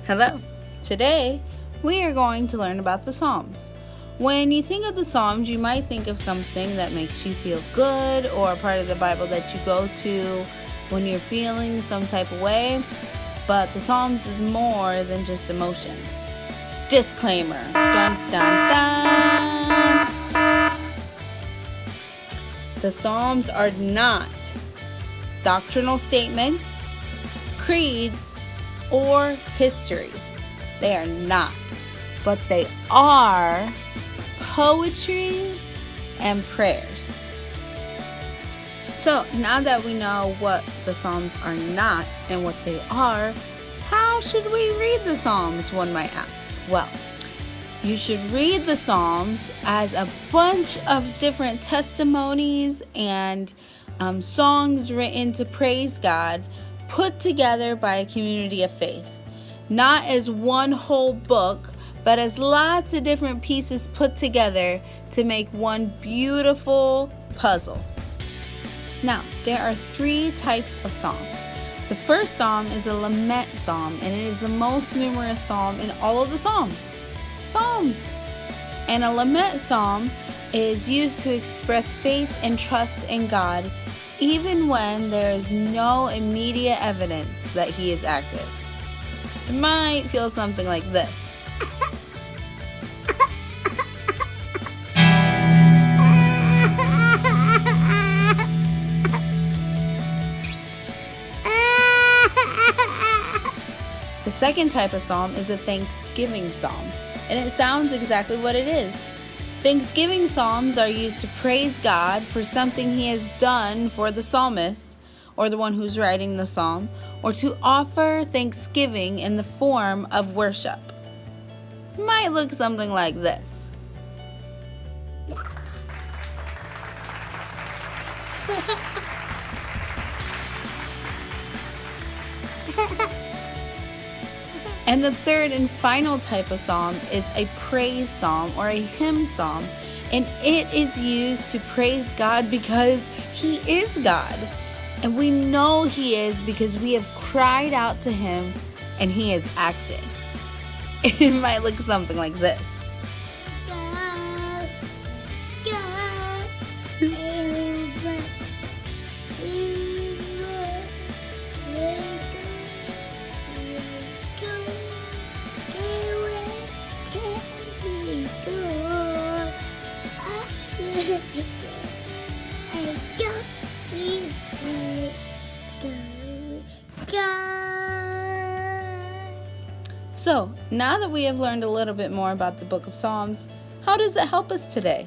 Hello. Today, we are going to learn about the Psalms. When you think of the Psalms, you might think of something that makes you feel good or a part of the Bible that you go to when you're feeling some type of way. But the Psalms is more than just emotions. Disclaimer. Dun, dun, dun. The Psalms are not doctrinal statements, creeds, or history. They are not. But they are poetry and prayers. So now that we know what the Psalms are not and what they are, how should we read the Psalms, one might ask? Well, you should read the Psalms as a bunch of different testimonies and songs written to praise God, put together by a community of faith. Not as one whole book, but as lots of different pieces put together to make one beautiful puzzle. Now, there are 3 types of psalms. The first psalm is a lament psalm, and it is the most numerous psalm in all of the psalms. And a lament psalm is used to express faith and trust in God, even when there is no immediate evidence that He is active. It might feel something like this. The second type of psalm is a thanksgiving psalm, and it sounds exactly what it is. Thanksgiving psalms are used to praise God for something He has done for the psalmist, or the one who's writing the psalm, or to offer thanksgiving in the form of worship. It might look something like this. And the third and final type of psalm is a praise psalm or a hymn psalm. And it is used to praise God because He is God. And we know He is because we have cried out to Him and He has acted. It might look something like this. So, now that we have learned a little bit more about the book of Psalms, how does it help us today?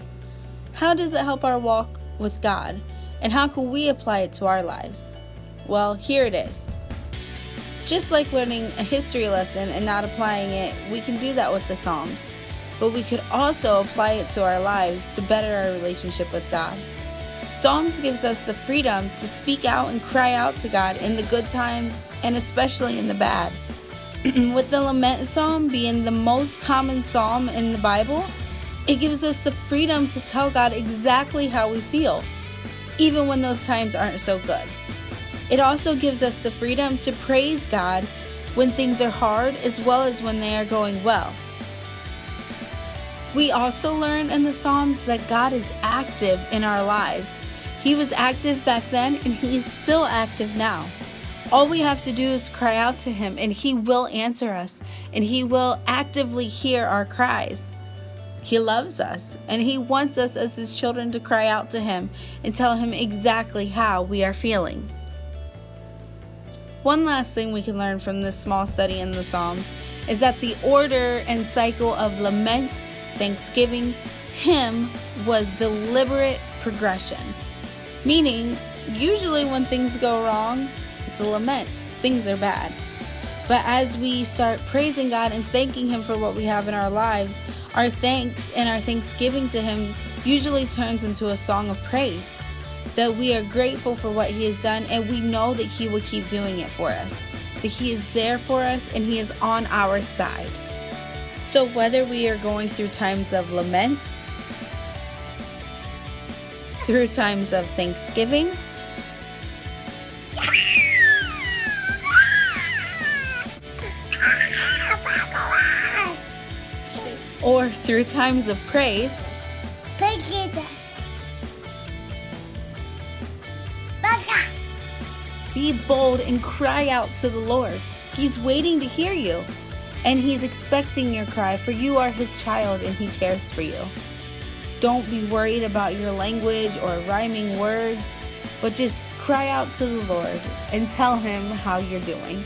How does it help our walk with God? And how can we apply it to our lives? Well, here it is. Just like learning a history lesson and not applying it, we can do that with the Psalms. But we could also apply it to our lives to better our relationship with God. Psalms gives us the freedom to speak out and cry out to God in the good times and especially in the bad. With the lament psalm being the most common psalm in the Bible, it gives us the freedom to tell God exactly how we feel, even when those times aren't so good. It also gives us the freedom to praise God when things are hard as well as when they are going well. We also learn in the Psalms that God is active in our lives. He was active back then and He is still active now. All we have to do is cry out to Him and He will answer us and He will actively hear our cries. He loves us and He wants us as His children to cry out to Him and tell Him exactly how we are feeling. One last thing we can learn from this small study in the Psalms is that the order and cycle of lament, thanksgiving, hymn was deliberate progression. Meaning, usually when things go wrong, it's a lament. Things are bad. But as we start praising God and thanking Him for what we have in our lives, our thanks and our thanksgiving to Him usually turns into a song of praise. That we are grateful for what He has done and we know that He will keep doing it for us. That He is there for us and He is on our side. So whether we are going through times of lament, through times of thanksgiving, or through times of praise. Be bold and cry out to the Lord. He's waiting to hear you, and He's expecting your cry, for you are His child and He cares for you. Don't be worried about your language or rhyming words, but just cry out to the Lord and tell Him how you're doing.